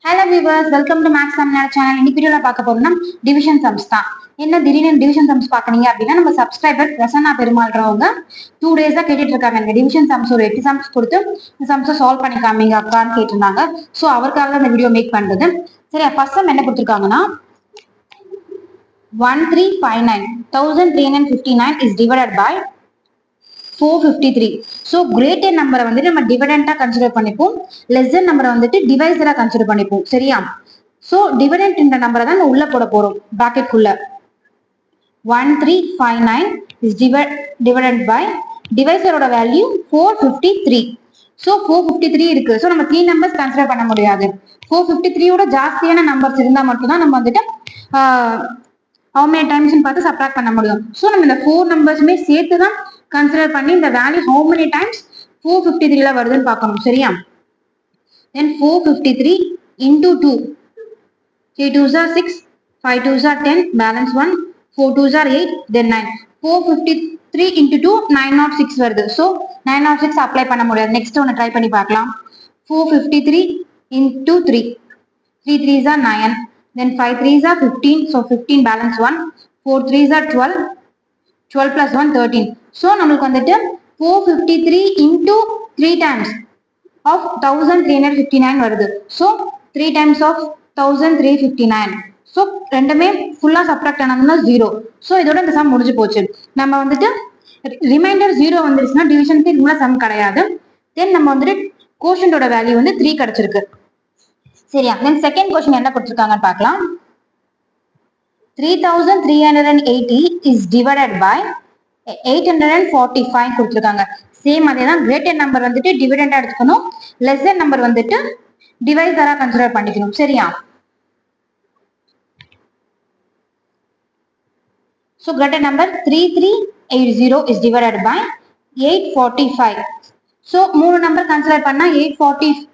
Hello viewers, welcome to Max Tamil Nadu channel. இன்னைக்கு வீடியோல பார்க்க போறோம்னா டிவிஷன் சம்ஸ் தான். என்ன திடீர்னு டிவிஷன் சம்ஸ் பாக்குறீங்க அப்படின்னா, நம்ம சப்ஸ்கிரைபர் பிரசன்னா பெருமாள்றவங்க 2 டேஸா கேட்டுட்டு இருக்காங்க. இந்த டிவிஷன் சம்ஸ் ஒரு 8 சம்ஸ் கொடுத்து இந்த சம்ஸை சால்வ் பண்ணி காமிங்க அக்கான்னு கேட்டிருந்தாங்க. ஸோ அவருக்காக தான் இந்த வீடியோ மேக் பண்றது. சரி, ஃபர்ஸ்ட் சம் என்ன கொடுத்துருக்காங்கன்னா 1359 1359 is divided by 453. So greater நம்பரை வந்துட்டு நம்ம டிவிடெண்டா கன்சிடர் பண்ணிப்போம், லெஸ்ஸர் நம்பரை வந்துட்டு டிவைசரா கன்சிடர் பண்ணிப்போம். சரியா? ஸோ டிவிடெண்ட் என்ற நம்பரை தான் உள்ள போட போறோம் பிராக்கெட் குள்ள. 1359 is divided by டிவைசரோட வேல்யூ 453. ஸோ 453 இருக்கு. ஸோ நம்ம 3 நம்பர்ஸ் கன்சிடர் பண்ண முடியாது. 453யோட ஜாஸ்தியான நம்பர்ஸ் இருந்தா மட்டும்தான் நம்ம வந்துட்டு how many times பார்த்து சப்ட்ராக்ட் பண்ண முடியும். ஸோ நம்ம இந்த 4 நம்பர்ஸுமே சேர்த்து தான் கன்சிடர் பண்ணி இந்த வேல்யூ how many times 453ல வருதுன்னு பார்க்கணும். சரியா? then 453 into 2, 3 2s are 6, 5 2s are 10, balance 1, 4 2s are 8, then 9. 453 into 2 906 வருது. ஸோ 906 அப்ளை பண்ண முடியாது. நெக்ஸ்ட் ஒன்று ட்ரை பண்ணி பார்க்கலாம். 453 into 3, 3 3s are 9, then 5 3s are 15, so 15 balance 1, 4 3s are 12, 12 plus 1 13. so நமக்கு வந்துட்டு 453 into 3 times of 1359 வருது. so 3 times of 1359. so ரெண்டுமே ஃபுல்லா சப்ட்ராக்ட் ஆனதுன்னா 0. so இதோட இந்த சம் முடிஞ்சு போச்சு. நம்ம வந்துட்டு ரிமைண்டர் 0 வந்துருச்சுன்னா டிவிஷனுக்கு இதுல சம் கிடையாது. தென் நம்ம வந்துட்டு கோஷன்டோட வேல்யூ வந்து 3 கிடைச்சிருக்கு. சரியா? தென் செகண்ட் கொஸ்டின் என்ன கொடுத்துருக்காங்கன்னு பார்க்கலாம். 3380 is divided by 845 கொடுத்துருக்காங்க. சேம் அதே தான். கிரேட்டர் நம்பர் வந்துட்டு டிவிடெண்டா எடுத்துக்கணும், லெஸ்ஸர் நம்பர் வந்துட்டு டிவைசரா கன்சிடர் பண்ணிக்கணும். சரியா? so greater number 3380 is divided by 845. so மூணு நம்பர் கன்சிடர் பண்ணா 845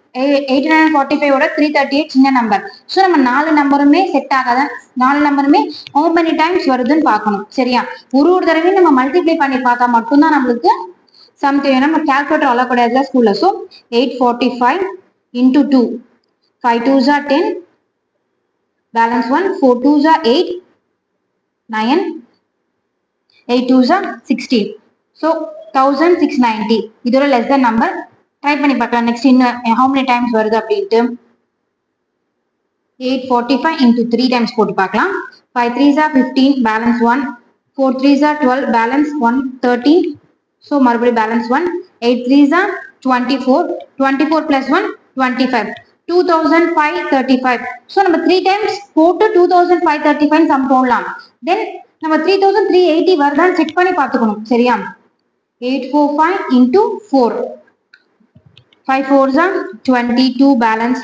ஓட 338 சின்ன நம்பர். ஸோ நம்ம 4 நம்பருமே செட் ஆகாத, 4 நம்பருமே how many times வருதுன்னு பார்க்கணும். சரியா? ஒரு தடவையும் நம்ம மல்டிப்ளை பண்ணி பார்த்தா மட்டும்தான் நம்மளுக்கு சம் தெரியும். நம்ம கால்குலேட்டர் அலோ கிடையாதுல ஸ்கூல்ல. So 845 into 2, 5 2s are 10, balance 1, 4 2s are 8, 9, 8 2s are 16. so 1690 இதோட லெஸ் தென் நம்பர் ட்ரை பண்ணி பார்க்கலாம். நெக்ஸ்ட் இன்னும் how many times வருது அப்படின்ட்டு 845 into 3 times போட்டு பார்க்கலாம். 5 3s are 15, balance 1, 4 3s are 12, balance 1 13, so மறுபடியும் balance 1, 8 3s are 24, 24 plus 1 25, 2535. so நம்ம 3 times போட்டு 2535 சம் போடலாம். தென் நம்ம 3380 வருதான்னு செக் பண்ணி பார்த்துக்கணும். சரியா? 845 into 4, 5 4s are 22, balance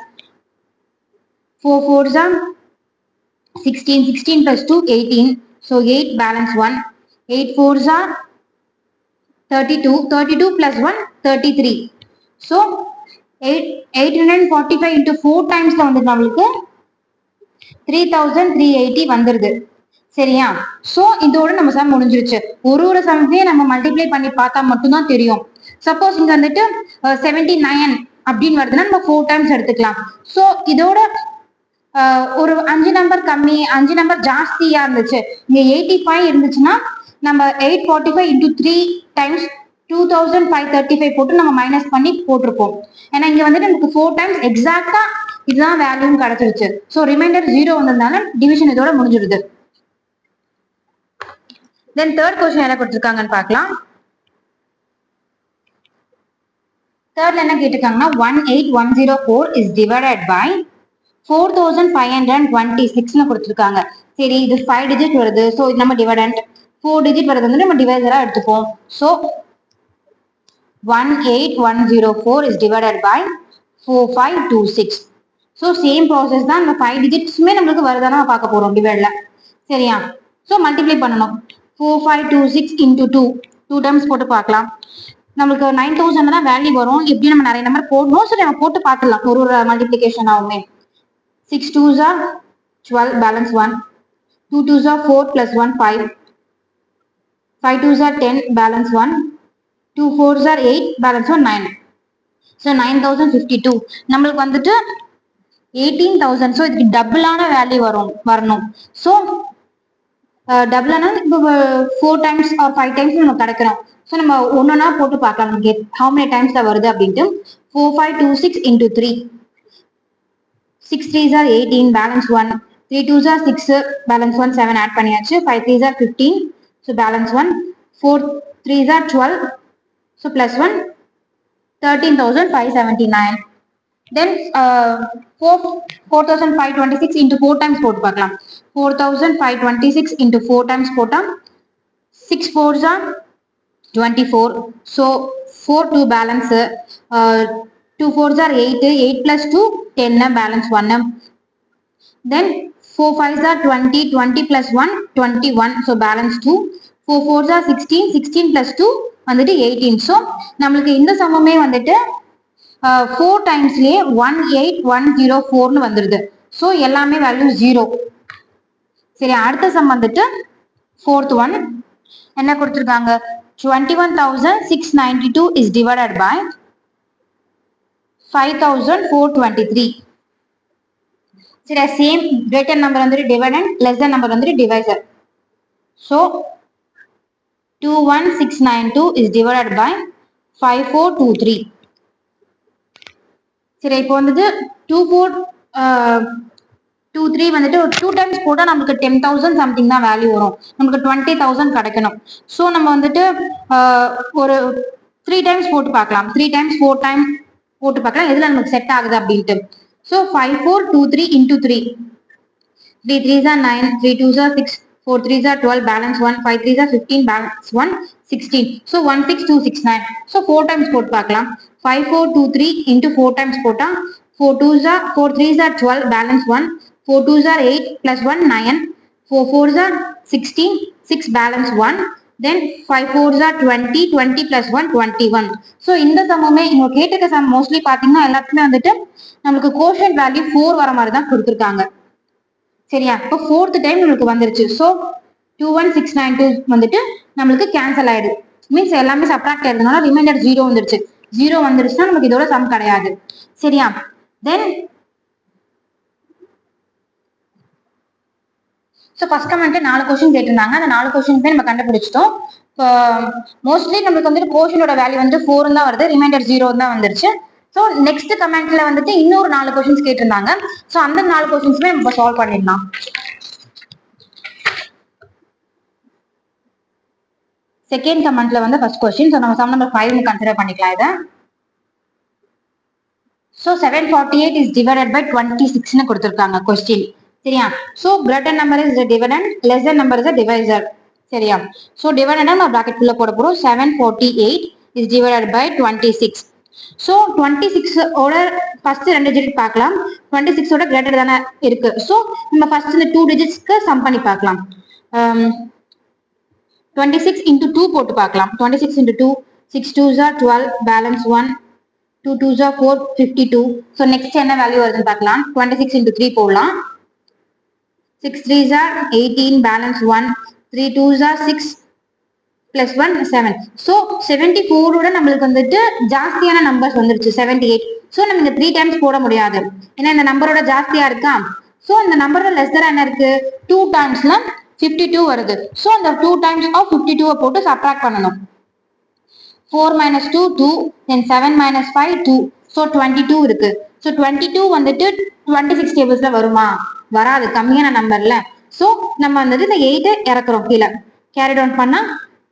4 4s are 16, 16 plus 2 18, so 8 balance 1, 8 4s are 32, 32 plus 1 33. so 845 into 4 times வந்து நம்மளுக்கு 3380 வந்துருது. சரியா? சோ இதோட நம்ம சம் முடிஞ்சிருச்சு. ஒரு சம்ஸையும் நம்ம மல்டிப்ளை பண்ணி பார்த்தா மட்டும்தான் தெரியும். சப்போஸ் இங்க வந்துட்டு 79 அப்படின்னு வருதுன்னா நம்ம 4 டைம்ஸ் எடுத்துக்கலாம். சோ இதோட ஒரு 5 நம்பர் கம்மி, 5 நம்பர் ஜாஸ்தியா இருந்துச்சு, இங்க 85 இருந்துச்சுன்னா நம்ம 845 into 3 times 2535 போட்டு நம்ம மைனஸ் பண்ணி போட்டிருப்போம். ஏன்னா இங்க வந்துட்டு நமக்கு 4 டைம்ஸ் எக்ஸாக்டா இதுதான் வேல்யூ கிடைச்சிருச்சு. சோ ரிமைண்டர் 0 வந்ததுனால டிவிஷன் இதோட முடிஞ்சிருது. தென் தேர்ட் கொஸ்டின் என்ன கொடுத்துருக்காங்கன்னு பார்க்கலாம். தேர்ட்ல என்ன கேட்டிருக்காங்கன்னா 18104 is divided by 4526 கொடுத்துருக்காங்க. சரி, இது 5 டிஜிட் வருது. ஸோ இது நம்ம டிவிடெண்ட். 4 டிஜிட் வருது வந்து நம்ம டிவைசரா எடுத்துப்போம். So 18104 is divided by 4526. So same process தான். நம்ம 5 டிஜிட்ஸுமே நம்மளுக்கு வருதானா பார்க்க போறோம் டிவைட்ல. சரியா? ஸோ மல்டிப்ளை பண்ணணும். 4526 into 2 டைம்ஸ் போட்டு பார்க்கலாம். நம்மளுக்கு 9000 தான் வேல்யூ வரும். எப்படி நம்ம நிறைய நம்பர் போடணும். ஸோ நம்ம போட்டு பார்த்துலாம் ஒரு மல்டிப்ளிகேஷன் ஆகுமே. 6 2s are 12, balance 1, 2 2s are 4 plus 1 5, 5 2s are 10, balance 1, 2 4s are 8, balance 1 9. so 9052 நம்மளுக்கு வந்துட்டு 18,000. ஸோ இதுக்கு டபுளான வேல்யூ வரணும். ஸோ டபுளானா இப்போ 4 டைம்ஸ் ஆர் 5 டைம்ஸ் நம்ம கிடைக்கிறோம். ஸோ நம்ம ஒன்னொன்னா போட்டு பார்க்கலாம் நமக்கு ஹவு மெனி டைம்ஸ் தான் வருது அப்படின்ட்டு. 4, 5, 2, 6 into 3. 6 3s are 18, balance 1. 3 2s are 6, balance 1, 7 add பண்ணியாச்சு. 5 3s are 15, so balance 1. 4 3s are 12, so plus 1, 13,579. Then 4,526 into 4 times போட்டு பார்க்கலாம். 4,526 into 4 times போட்டா 6 4s are 24, so 4 2 balance, 2 4s are 8, 8 plus 2 10, balance 1. Then 4 5s are 20, 20 plus 1 21, so balance 2. 4 4s are 16, 16 plus 2 வந்துட்டு 18. so நம்மளுக்கு இந்த சமமே வந்துட்டு 4 டைம்ஸ்லயே 18104 வந்துருது. so எல்லாமே value 0. சரி, அடுத்த சம் வந்துட்டு fourth one என்ன கொடுத்திருக்காங்க? 21,692 is divided by 5,423. சரி, சேம் கிரேட்டர் நம்பர் வந்துட்டு டிவைடண்ட், லெஸ்ஸர் நம்பர் வந்துட்டு divisor. so 21,692 is divided by 5,423. சரி, இப்போ வந்துட்டு 2,423 வந்துட்டு ஒரு 2 டைம்ஸ் போட்டா நமக்கு 10,000 சம்திங் தான் வேல்யூ வரும். நமக்கு 20,000 கிடைக்கணும். ஸோ நம்ம வந்துட்டு ஒரு 3 டைம்ஸ் போட்டு பார்க்கலாம். 3 டைம்ஸ் 4 டைம் போட்டு பார்க்கலாம் எதுல நமக்கு செட் ஆகுது அப்படின்ட்டு. So 5,423 into 3. 3 3s are 9, 3 2s are 6, 4 3s are 12, balance 1, 5 3s are 15, balance 1, 16. So 16269. So 4 times போட்டு பார்க்கலாம். 5,423 into 4 times போட்டா 4 3s are 12, balance 1, 4 2s are 8 plus 1 9, 4 4s are 16, 6 balance 1, then 5 4s are 20, 20 plus 1 21. so இந்த சமமே இங்க கேட்டிருக்க some mostly பாத்தீங்கன்னா எல்லாத்துலயும் வந்துட்டு நமக்கு கோஷன்ட் வேல்யூ 4 வர மாதிரி தான் கொடுத்திருக்காங்க. சரியா, இப்போ 4th டைம் நம்மளுக்கு வந்துருச்சு. ஸோ 21,692 வந்துட்டு நம்மளுக்கு கேன்சல் ஆயிடுது. மீன்ஸ் எல்லாமே சப்ராக்ட் ஆயிருந்தனால ரிமைண்டர் 0 வந்துருச்சு. 0 வந்துருச்சுன்னா நமக்கு இதோட சம் கிடையாது. சரியா, தென் ஸோ ஃபர்ஸ்ட் கமெண்ட் 4 கொஸ்டின் கேட்டிருந்தாங்க. அந்த 4 கொஸ்டின்ஸே நம்ம கண்டுபிடிச்சிட்டோம். மோஸ்ட்லி நம்மளுக்கு வந்துட்டு கோஷனோட வேல்யூ வந்து 4 தான் வருது, ரிமைண்டர் 0 தான் வந்துருச்சு. ஸோ நெக்ஸ்ட் கமெண்ட்ல வந்துட்டு இன்னொரு 4 கொஸ்டின்ஸ் கேட்டிருந்தாங்க. ஸோ அந்த 4 கொஸ்டின்ஸுமே நம்ம சால்வ் பண்ணிடலாம். செகண்ட் கமெண்ட்ல வந்து ஃபர்ஸ்ட் கொஸ்டின். ஸோ நம்ம சம் நம்பர் 5 கன்சிடர் பண்ணிக்கலாம் இதை. ஸோ 748 இஸ் டிவைடட் பை 26 கொடுத்துருக்காங்க கொஸ்டின். சரியா, so greater number is dividend, lesser number is divisor. சரியா, ஸோ டிவைடண்டா நம்ம பிராக்கெட் குள்ள போட போறோம். 748 இஸ் டிவைடட் பை 26. ஸோ 26 ஓட ஃபர்ஸ்ட் 2 டிஜிட் பார்க்கலாம். 26 ஓட கிரேட்டர் தானே இருக்கு. ஸோ நம்ம ஃபர்ஸ்ட் இந்த 2 டிஜிட்ஸ்க்கு சம் பண்ணி பார்க்கலாம். 26 into 2 போட்டு பார்க்கலாம். 26 into 2, 6 2s are 12, balance 1, 2 2s are 4, 52. So next என்ன வேல்யூ வருதுன்னு பார்க்கலாம். 26 into 3 போடலாம். 6 3s are 18, balance 1, 3 2s are 6 plus 1 7. So 74 ஓட நம்மளுக்கு வந்துட்டு ஜாஸ்தியான நம்பர்ஸ் வந்துருச்சு 78. ஸோ நம்ம இந்த 3 டைம்ஸ் போட முடியாது, ஏன்னா இந்த நம்பரோட ஜாஸ்தியா இருக்கா. ஸோ இந்த நம்பரோட லெஸ்ஸரா என்ன இருக்கு, 2 டைம்ஸ்ல 52 வருது. ஸோ அந்த 2 டைம்ஸ் ஆஃப் 52 போட்டு சப்ராக்ட் பண்ணணும். 4 minus 2 2, then 7 minus 5 2. ஸோ 22 இருக்கு. ஸோ 22 வந்துட்டு 26 டேபிள்ஸ்ல வருமா, வராது, கம்மியான நம்பர்ல. ஸோ நம்ம வந்துட்டு இந்த 8 இறக்குறோம் கீழே, கேரி டவுன் பண்ணா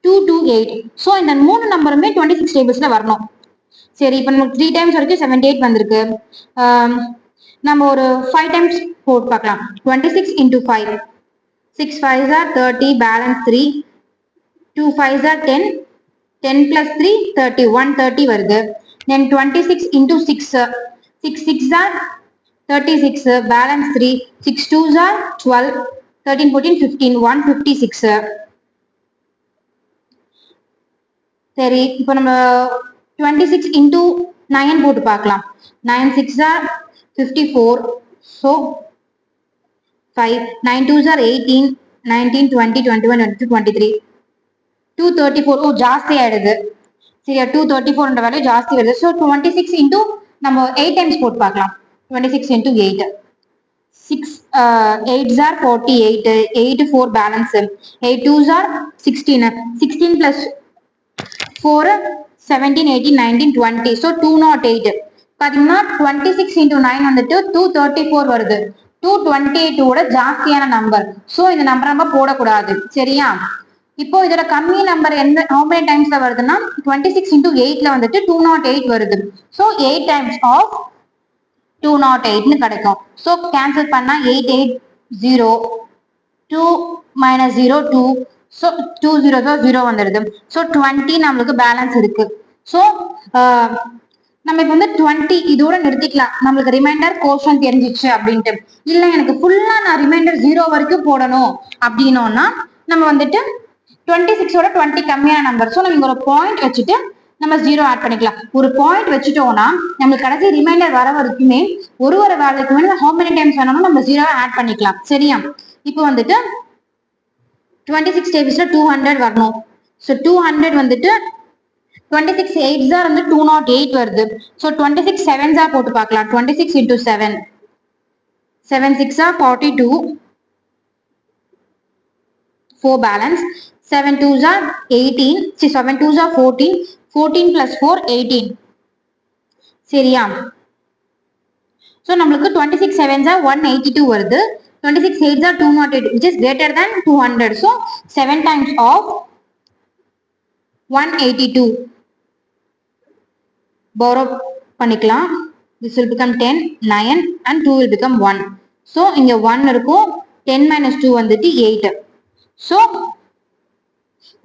2 2 8. ஸோ இந்த 3 நம்பருமே 26 டேபிள்ஸ்ல வரணும். சரி, இப்போ நமக்கு 3 டைம்ஸ் வரைக்கும் 78 வந்திருக்கு. நம்ம ஒரு 5 டைம்ஸ் போட்டு பார்க்கலாம். 26 into 5, 6 5s are 30, balance 3, 2 5s are 10, 10 plus 3 30, 130 வருது. Then 26 into 6, 6 6s are 36, balance 3, 6 2s are 12, 13 14 15, 156. சரி, இப்போ நம்ம 26 into 9 போட்டு பார்க்கலாம். 9 6s are 54, so 5, 9 2s are 18, 19 20 21 22 23, 234. ஓ, ஜாஸ்தி ஆயிடுது. சரியா, 234 வேல்யூ ஜாஸ்தி வருது. ஸோ 26 into நம்ம 8 டைம்ஸ் போட்டு பார்க்கலாம். 26 into 8. 6 8s are 48. 8 4 balance. 8 2s are 16. 16 plus 4 17 18 19 20. So 208. பாத்தீங்கன்னா 26 into 9 வந்துட்டு 234 வருது. 228 ஓட ஜாஸ்தியான நம்பர். சோ இந்த நம்பர் நம்ம போடக்கூடாது. சரியா? இப்போ இதோட கம்மி நம்பர் எந்த how many times வருதுன்னா 26 into 8ல வந்துட்டு 208 வருது. சோ 8 times of 208 கிடைக்கும். சோ கேன்சல் பண்ணா 8 8 0 2 minus 0 2 so 2 0 0 வந்துடுது. so 20 நம்மளுக்கு பேலன்ஸ் இருக்கு. so நம்ம இப்ப வந்து 20 இதோட நிறுத்திக்கலாம். நம்மளுக்கு ரிமைண்டர் கோஷன் தெரிஞ்சிச்சு அப்படின்ட்டு. இல்ல எனக்கு ஃபுல்லா நான் ரிமைண்டர் 0 வரைக்கும் போடணும் அப்படின்னோம்னா நம்ம வந்துட்டு 26 ஓட 20 கம்மியான நம்பர். சோ நம்ம ஒரு பாயிண்ட் வச்சுட்டு நம்ம 0 ஆட் பண்ணிக்கலாம். ஒரு பாயிண்ட் வச்சுட்டோம்னா நம்மளுக்கு கடைசி ரிமைண்டர் வர வரைக்குமே ஒரு வேலைக்குமே how many டைம்ஸ் வேணாலும் நம்ம 0 ஆட் பண்ணிக்கலாம். சரியா? இப்போ வந்துட்டு 26 டேபிள்ஸ்ல 200 வரணும். சோ 200 வந்துட்டு 26 8s are வந்து 208 வருது. சோ 26 7s are போட்டு பார்க்கலாம். 26 into 7 7 6 are 42 4 balance 7 2s are 18 see 7 2s are 14 14 plus 4 18. சரியா? சோ நம்மளுக்கு 26 7s are 182 வருது. 26 8s are 208 which is greater than 200. so 7 times of 182 borrow பண்ணிக்கலாம். this will become 10 9 and 2 will become 1. so இங்க 1 இருக்கும். 10 minus 2 வந்துட்டு 8. so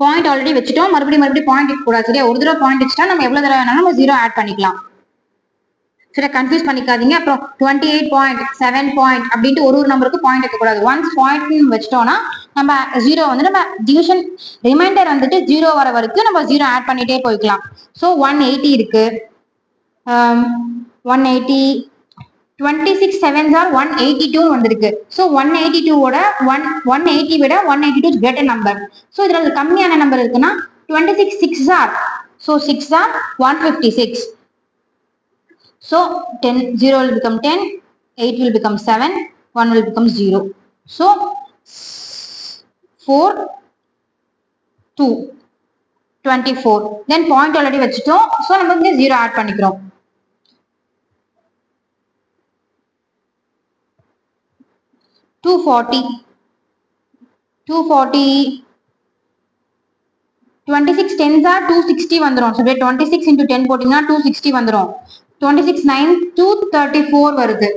point already வச்சுட்டோம். மறுபடியும் point வைக்க கூடாது. சரியா? ஒரு தடவை பாயிண்ட் வச்சுட்டா நம்ம எவ்வளவு தடவை வேணாலும் நம்ம 0 ஆட் பண்ணிக்கலாம். சரி, கன்ஃபியூஸ் பண்ணிக்காதீங்க. அப்புறம் 28 பாயிண்ட் 7 பாயிண்ட் அப்படின்ட்டு ஒரு நம்பருக்கு பாயிண்ட் வைக்க கூடாது. ஒன்ஸ் பாயிண்ட் வச்சிட்டோம்னா நம்ம 0 வந்து நம்ம டிவிஷன் ரிமைண்டர் வந்துட்டு 0 வர வரைக்கும் நம்ம 0 ஆட் பண்ணிட்டே போய்க்கலாம். ஸோ 180 இருக்கு. 180 26 7s are 182 வந்திருக்கு. ஸோ 182 ஓட 180 விட 182 கிரேட்டர் நம்பர். ஸோ இதுல கம்மியான நம்பர் இருக்குன்னா 26 6s are so 6 are 156. So 10 0 will become 10, 8 will become 7, 1 will become 0. So 4 2 24. Then point already வச்சிட்டோம். So நம்ம இங்க 0 ஆட் பண்ணிக்கிறோம். 240 26 10s are 260 வந்துரும். So 26 into 10 போட்டீங்கன்னா 260 வந்துரும். 26 9 234 வருது.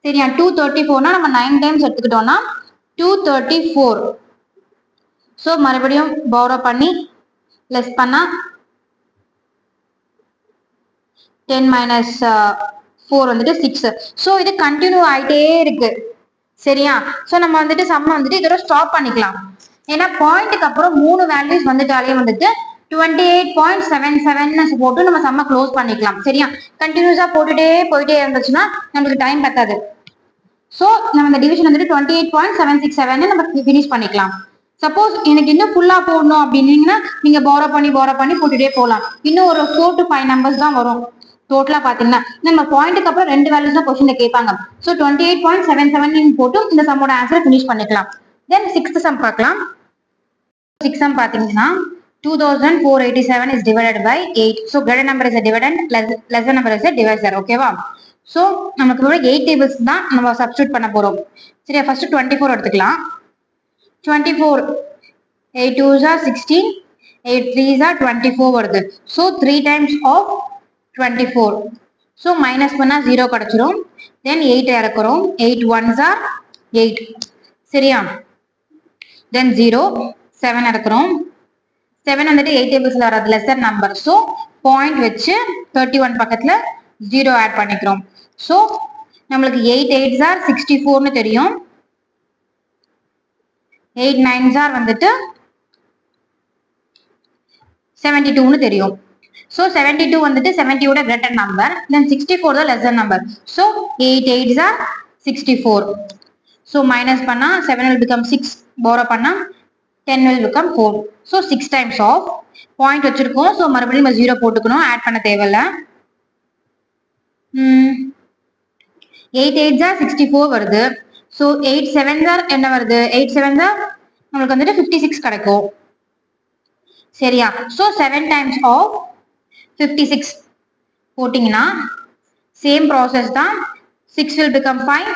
சரியா? 234னா நம்ம 9 டைம்ஸ் எடுத்துக்கிட்டோம்னா 234. சோ மறுபடியும் borrow பண்ணி லெஸ் பண்ணா 10 minus 4 வந்துட்டு 6. சோ இது கண்டினியூ ஆயிட்டே இருக்கு. சரியா? சோ நம்ம வந்துட்டு சம் வந்துட்டு இதோட ஸ்டாப் பண்ணிக்கலாம். ஏன்னா பாயிண்ட்க்கு அப்புறம் 3 வேல்யூஸ் வந்துட்டாலே வந்துட்டு 28.77 போட்டு நம்ம சம்ம க்ளோஸ் பண்ணிக்கலாம். சரியா? கண்டினியூஸா போயிட்டே இருந்துச்சுன்னா நமக்கு டைம் பத்தாது. சோ நம்ம இந்த டிவிஷன் வந்துட்டு 28.767 நம்ம ஃபினிஷ் பண்ணிக்கலாம். சப்போஸ் எனக்கு இன்னும் ஃபுல்லா போடணும் அப்படின்னீங்கன்னா நீங்க borrow பண்ணி போட்டுட்டே போகலாம். இன்னும் ஒரு 4 to 5 நம்பர்ஸ் தான் வரும். டோட்டலா பாத்தீங்கன்னா நம்ம பாயிண்ட்க்கு அப்புறம் 2 வேல்யூஸ் தான் क्वेश्चनல கேட்பாங்க. சோ 28.77 போட்டு இந்த சம்மோட ஆன்சரை ஃபினிஷ் பண்ணிக்கலாம். தென் 6th சம் பார்க்கலாம். 6th சம் பாத்தீங்கன்னா 2487 is divided by 8. So greater number is a dividend, lesser number is a divisor. ஓகேவா? சோ நமக்கு 8 டேபிள்ஸ் தான் நம்ம சப்ஸ்டிட்யூட் பண்ண போறோம். சரியா? ஃபர்ஸ்ட் 24 எடுத்துக்கலாம். 24 8 2s are 16, 8 3s are 24 வருது. So 3 times of 24. So minus பண்ணா 0 கிடைச்சிரும். Then 8 இறக்குறோம். 8 1s are 8. சரியா? Then 0 7 இறக்குறோம். 7 வந்துட்டு 8 டேபிள்ஸ்ல வராது, லெஸர் நம்பர். ஸோ பாயிண்ட் வச்சு 31 பக்கத்துல 0 ஆட் பண்ணிக்கிறோம். ஸோ நம்மளுக்கு 8 8s are 64ன்னு தெரியும். 8 9s are வந்துட்டு 72ன்னு தெரியும். ஸோ 72 வந்துட்டு 70 ஓட கிரேட்டர் நம்பர். தென் 64 தான் lesser number. So 8 8s are 64. So minus பண்ணா 7 will become 6, borrow பண்ணா 10 will become 4. So 6 times of point வச்சிருக்கோம். So மறுபடியும் நம்ம 0 போட்டுக்கணும், ஆட் பண்ண தேவையில்ல. 8 8s are 64 வருது. ஸோ 8 7s are என்ன வருது? 8 7s are நம்மளுக்கு வந்துட்டு 56 கிடைக்கும். சரியா? ஸோ 7 times of 56 போட்டிங்கன்னா சேம் ப்ராசஸ் தான். 6 will become 5,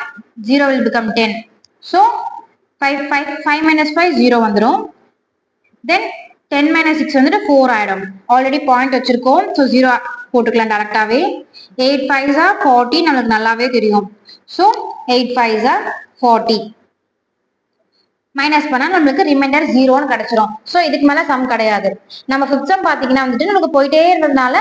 0 will become 10. So 5 minus 5 0 வந்துடும். தென் 10 minus 6 வந்துட்டு 4 ஆயிடும். ஆல்ரெடி பாயிண்ட் வச்சிருக்கோம். ஸோ 0 போட்டுக்கலாம் டேரக்டாவே. 8 5s are 40 நம்மளுக்கு நல்லாவே தெரியும். So 8 5s are 40. மைனஸ் பண்ணா நம்மளுக்கு ரிமைண்டர் 0ன்னு கிடைச்சிரும். ஸோ இதுக்கு மேல சம் கிடையாது. நம்ம ஃபிஃப்த் சம் பாத்தீங்கன்னா வந்துட்டு நமக்கு போயிட்டே இருந்ததுனால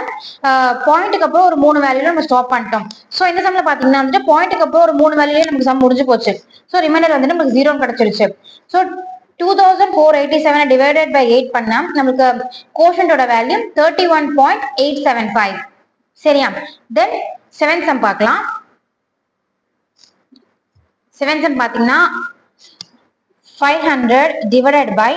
பாயிண்ட்டுக்கு அப்புறம் ஒரு 3 வேல்யூல நம்ம ஸ்டாப் பண்ணிட்டோம். ஸோ இந்த சம்ல பாத்தீங்கன்னா வந்துட்டு பாயிண்ட்டுக்கு அப்புறம் ஒரு 3 வேல்யூல நமக்கு சம் முடிஞ்சு போச்சு. ஸோ ரிமைண்டர் வந்துட்டு நமக்கு 0 கிடைச்சிருச்சு. ஸோ 2487 டிவைடட் பை 8 பண்ணா நமக்கு கோஷன்டோட வேல்யூ 31.875. சரியா? தென் 7th சம் பார்க்கலாம். 7th சம் பாத்தீங்கன்னா 500 divided by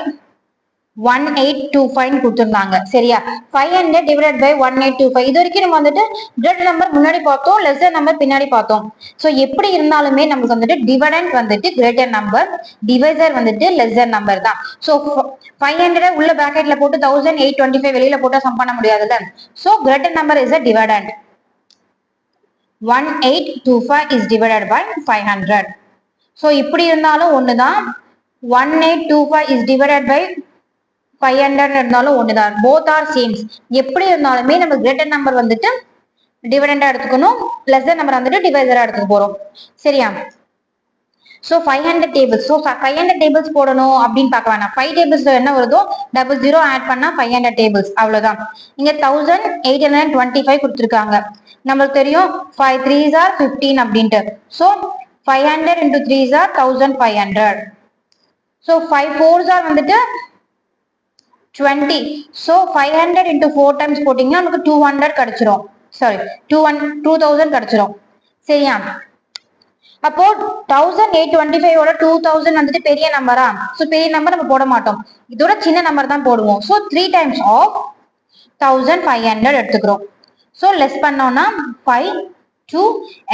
1825 கொடுத்திருந்தாங்க. சரியா? 500 divided by 1825 இது வரைக்கும் நம்ம வந்துட்டு கிரேட்டர் நம்பர் முன்னாடி பார்த்தோம், லெஸர் நம்பர் பின்னாடி பார்த்தோம். சோ எப்படி இருந்தாலுமே நமக்கு வந்துட்டு டிவிடெண்ட் வந்துட்டு கிரேட்டர் நம்பர், டிவைசர் வந்துட்டு லெஸர் நம்பர் தான். சோ 500 உள்ள பிராக்கெட்ல போட்டு 1825 வெளியில போட்டா சம் பண்ண முடியாதுல்ல. So greater number is a dividend. 1825 is divided by 500. So இப்படி இருந்தாலும் ஒண்ணுதான். 1825 is divided by 500 இருந்தாலும் ஒண்ணுதான். both are same. எப்படி இருந்தாலுமே நம்ம கிரேட்டர் நம்பர் வந்துட்டு டிவிடெண்டா எடுத்துக்கணும், லெஸர் நம்பர் வந்துட்டு டிவைசரா எடுத்துக்க போறோம். சரியா? So 500 tables. சோ 500 டேபிள்ஸ் போடணும் அப்படின்னு பார்க்க வேணாம். 5 டேபிள்ஸ்ல என்ன வருதோ 00 ஆட் பண்ணா 500 டேபிள்ஸ் அவ்வளவுதான். இங்க 1825 கொடுத்திருக்காங்க. நம்மளுக்கு தெரியும் 5 3s are 15 அப்படின்ட்டு. So 500 into 3s are 1500. So 5 4s are வந்துட்டு 20. So 500 into 4 times போட்டீங்கன்னா நமக்கு 200 கிடைச்சிரும். சாரி 2000 கிடைச்சிரும். சரியா? அப்போ 1825 ஓட 2000 வந்துட்டு பெரிய நம்பரா? சோ பெரிய நம்பர் நம்ம போட மாட்டோம். இதோட சின்ன நம்பர் தான் போடுவோம். சோ 3 times of 1500 எடுத்துக்கிறோம். சோ லெஸ் பண்ணோம்னா 5 2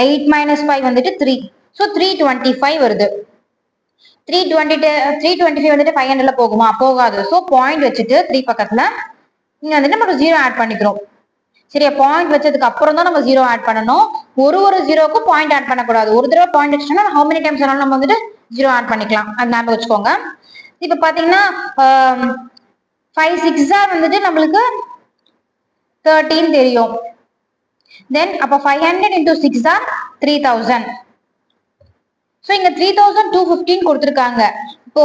8 minus 5 வந்துட்டு 3. சோ 325 வருது. 325 வந்துட்டு 500ல போகுமா? போகாது. சோ பாயிண்ட் வச்சுட்டு 3 பக்கத்துல இங்க வந்துட்டு நம்ம 0 ஆட் பண்ணிக்கிறோம். சரியா? பாயிண்ட் வச்சதுக்கு அப்புறம் தான் நம்ம 0 ஆட் பண்ணணும். ஒரு ஜீரோக்கும் பாயிண்ட் ஆட் பண்ணக்கூடாது. ஒரு தடவை பாயிண்ட் வச்சுட்டோம்னா how many times வேணாலும் நம்ம வந்துட்டு 0 ஆட் பண்ணிக்கலாம். அது ஞாபகம் வச்சுக்கோங்க. இப்ப பாத்தீங்கன்னா 5 6 வந்துட்டு நம்மளுக்கு 13 தெரியும். தென் அப்ப 500 into 6 are 3000. சோ இங்க 3215 கொடுத்திருக்காங்க. இப்போ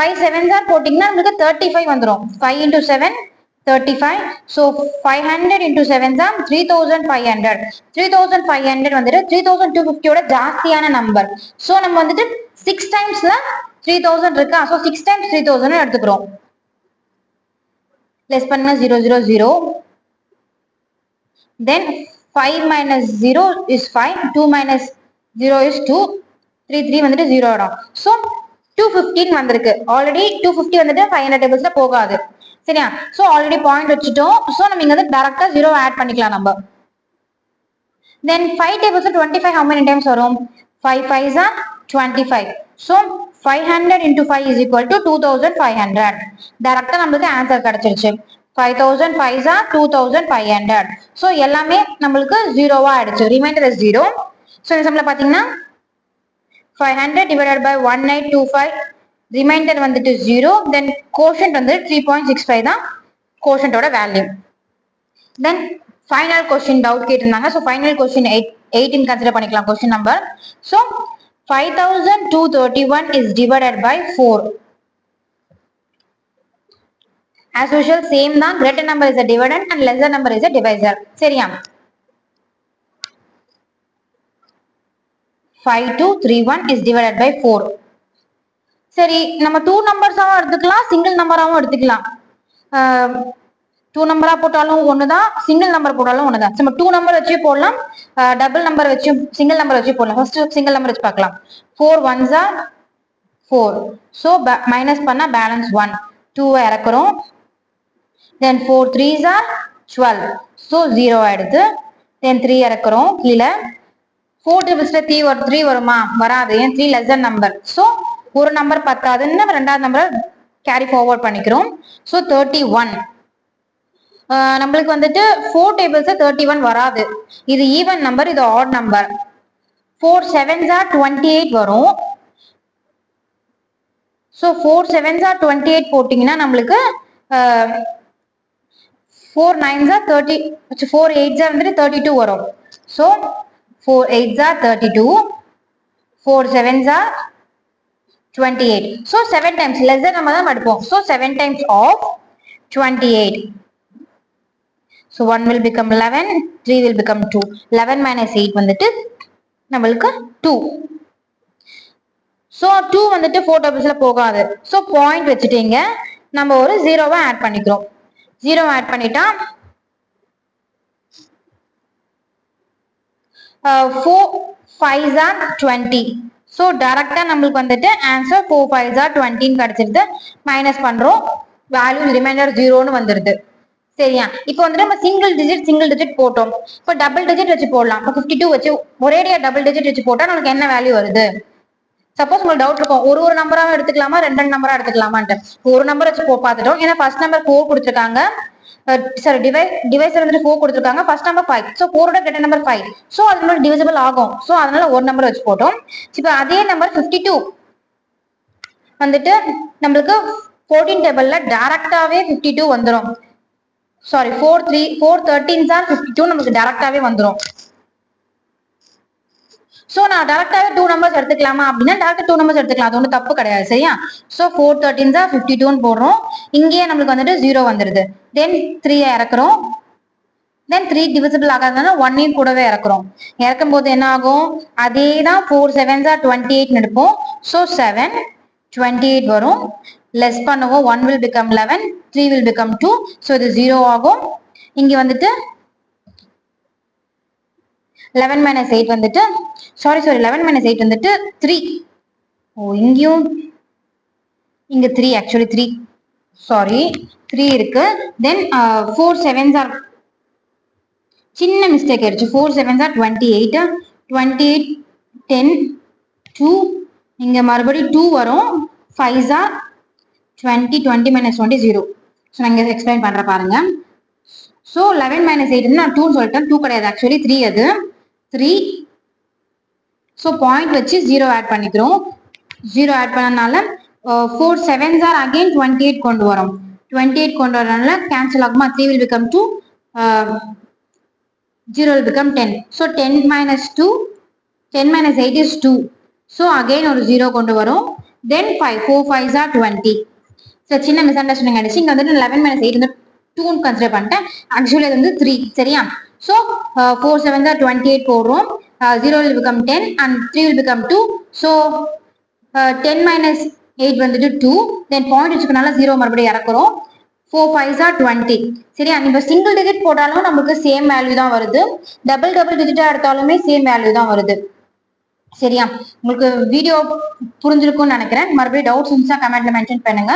5 7s are போட்டீங்கன்னா நமக்கு 35 வந்துரும். 5 into 7 35. So 500 into 7s are 3500. 3500 வந்துட்டு 3250 ஓட ஜாஸ்தியான நம்பர். சோ நம்ம வந்துட்டு 6 timesல 3000 இருக்கா? சோ 6 times 3000 எடுத்துக்கிறோம். லெஸ் பண்ணா 0 0 0. Then 5 minus 0 is 5. 2 minus 0 is 2. 3 3 வந்துட்டு 0 ஆடும். சோ 215 வந்திருக்கு. ஆல்ரெடி 250 வந்துட்டு 500 டேபிள்ஸ்ல போகாது. சரியா? சோ ஆல்ரெடி பாயிண்ட் வச்சுட்டோம். சோ நம்ம இங்க வந்து டைரக்டா 0 ஆட் பண்ணிக்கலாம் நம்ம. Then 5 tables 25 how many times வரும்? 5 5s are 25. So 500 into 5 is equal to 2500. டைரக்டா நமக்கு ஆன்சர் கிடைச்சிருச்சு. 5000 5s are 2500. So எல்லாமே நம்மளுக்கு 0வா ஆயிடுச்சு. Reminder is 0. சோ இந்த சம்ல பாத்தீங்கன்னா 500 divided by 1825 ரிமைண்டர் வந்துட்டு 0. Then quotient வந்து 3.65 தான் quotientோட value. Then final question doubt கேட்டிருந்தாங்க. So final question 18 consider பண்ணிக்கலாம் question number. So 5231 is divided by 4. As usual same தான். Greater number is a dividend and lesser number is a divisor. சரியா? 5231 is divided by 4. சரி நம்ம 2 நம்பர்ஸாவும் எடுத்துக்கலாம், single நம்பராவும் எடுத்துக்கலாம். 2 நம்பரா போட்டாலும் ஒண்ணுதான், சிங்கிள் நம்பர் போட்டாலும் ஒண்ணுதான். நம்ம 2 நம்பர் வச்சு போடலாம், டபுள் நம்பர் வச்சு சிங்கிள் நம்பர் வச்சு போடலாம். ஃபர்ஸ்ட் சிங்கிள் நம்பர் வச்சு பார்க்கலாம். 4 1s are 4. So மைனஸ் பண்ணா balance 1. 2 இறக்குறோம். Then 4 3s are 12. So 0 ஆயிடுது. Then 3 இறக்குறோம் கீழே. 4 டேபிள்ஸ்ல 3 வருமா? வராது. ஏன் 3 லெஸ் தென் நம்பர். ஸோ ஒரு நம்பர் பத்தாதுன்னு ரெண்டாவது நம்பர் கேரி ஃபார்வர்ட் பண்ணிக்கிறோம். ஸோ 31. நம்மளுக்கு வந்துட்டு 4 டேபிள்ஸ் 31 வராது. இது ஈவன் நம்பர், இது ஆட் நம்பர். 4 7s are 28 வரும். ஸோ 4 7s are 28 போட்டீங்கன்னா நம்மளுக்கு 4 9s are 30, 4 8s are வந்துட்டு 32 வரும். So 4 8s are 32, 4 7s are 28. So 7 times less than நம்ம தான் எடுப்போம். So 7 times of 28. So 1 will become 11, 3 will become 2. 11 minus 8 வந்துட்டு நம்மளுக்கு 2. So 2 வந்துட்டு 4 டேபிள்ஸ்ல போகாது. So பாயிண்ட் வச்சுட்டீங்க. நம்ம ஒரு 0-வை ஆட் பண்ணிக்கிறோம். 0 ஆட் பண்ணிட்டா 4 5s are 20. ஸோ டைரக்டா நம்மளுக்கு வந்துட்டு ஆன்சர் 4 5s are 20 கிடைச்சிருது. மைனஸ் பண்றோம், வேல்யூ ரிமைண்டர் 0ன்னு வந்துருது. சரியா? இப்போ வந்துட்டு நம்ம சிங்கிள் டிஜிட் போட்டோம். இப்போ டபுள் டிஜிட் வச்சு போடலாம். இப்போ 52 வச்சு ஒரேடியா டபுள் டிஜிட் வச்சு போட்டா நமக்கு என்ன வேல்யூ வருது? சப்போஸ் உங்களுக்கு டவுட் இருக்கும், ஒரு நம்பராக எடுத்துக்கலாமா, ரெண்டு நம்பரா எடுத்துக்கலாமான்ட்டு. ஒரு நம்பர் வச்சு பார்த்துட்டோம். ஏன்னா ஃபர்ஸ்ட் நம்பர் 4 கொடுத்துருக்காங்க, சாரி டிவைசர் வந்துட்டு 4 கொடுத்துருக்காங்க, ஃபர்ஸ்ட் நம்பர் 5. ஸோ 4ஓட கிரேட்டர் நம்பர் 5. ஸோ அதனால டிவிசிபிள் ஆகும். ஸோ அதனால ஒரு நம்பர் வச்சு போட்டோம். இப்போ அதே நம்பர் 52 வந்துட்டு நம்மளுக்கு 14 டேபிள்ல டைரக்டாவே 52 வந்துடும். சாரி 4 13s are 52 நமக்கு டைரக்டாவே வந்துடும். சோ நான் டைரக்டாவே 2 நம்பர்ஸ் எடுத்துக்கலாமா அப்படின்னா டைரக்டா 2 நம்பர்ஸ் எடுத்துக்கலாம். அது ஒன்றும் தப்பு கிடையாது. சரியா? சோ 4 13s are 52ன்னு போடுறோம். இங்கேயே நம்மளுக்கு வந்துட்டு 0 வந்துருது. தென் 3 இறக்குறோம். தென் 3 டிவிசிபிள் ஆகாதனால 1 கூடவே இறக்குறோம். இறக்கும் போது என்ன ஆகும்? அதே தான் 4 7s are 28 எடுப்போம். சோ 7 28 வரும். லெஸ் பண்ணுவோம். 1 will become 11, 3 will become 2. So இது 0 ஆகும். இங்க வந்துட்டு 11 minus 8 வந்துட்டு சாரி 11 minus 8 வந்துட்டு 3. இங்கேயும் இங்க 3, ஆக்சுவலி 3 சாரி 3 இருக்கு. தென் 4 7s are சின்ன மிஸ்டேக் ஆயிடுச்சு. 4 7s are 28, 28 10 2 இங்க மறுபடியும் 2 வரும். 5s are 20, 20 minus 20 0. ஸோ நான் இங்க எக்ஸ்பிளைன் பண்ற பாருங்க. ஸோ 11 minus 8 நான் 2 சொல்லிட்டேன். 2 கிடையாது, ஆக்சுவலி 3 அது 3. ஸோ பாயிண்ட் வச்சு 0 ஆட் பண்ணிக்கிறோம். 0 ஆட் பண்ணனால 4 7s are again 28 கொண்டு வரோம். 28 கொண்டு வரனால கேன்சல் ஆகுமா? 3 will become 2, 0 will become 10. So 10 minus 2, 10 minus 8 is 2. So again ஒரு 0 கொண்டு வரும். Then 5, 4 5s are 20. ஸோ சின்ன மிஸ் அண்டர்ஸ்டாண்டிங் ஆயிடுச்சு. இங்க வந்துட்டு 11 minus 8 வந்து 2 கன்சிடர் பண்ணிட்டேன். ஆக்சுவலி அது வந்து 3. சரியா? ஸோ 4 7s are 28 போடுறோம். 0 will become 10 and 3 will become 2. So 10 minus 8 வந்துட்டு 2. Then பாயிண்ட் வச்சுக்கனால 0 மறுபடியும் இறக்குறோம். 4 5s are 20. சரியா? இப்போ சிங்கிள் டிஜிட் போட்டாலும் நமக்கு சேம் வேல்யூ தான் வருது. டபுள் டிஜிட்டா எடுத்தாலுமே சேம் வேல்யூ தான் வருது. சரியா? உங்களுக்கு வீடியோ புரிஞ்சிருக்கும்னு நினைக்கிறேன். மறுபடியும் டவுட்ஸ் இருந்துச்சா கமெண்ட்ல மென்ஷன் பண்ணுங்க.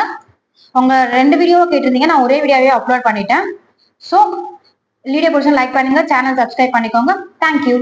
உங்க 2 வீடியோவை கேட்டிருந்தீங்க, நான் ஒரே வீடியோவே அப்லோட் பண்ணிட்டேன். ஸோ வீடியோ பிடிச்சா லைக் பண்ணுங்க, சேனல் சப்ஸ்கிரைப் பண்ணிக்கோங்க. தேங்க்யூ.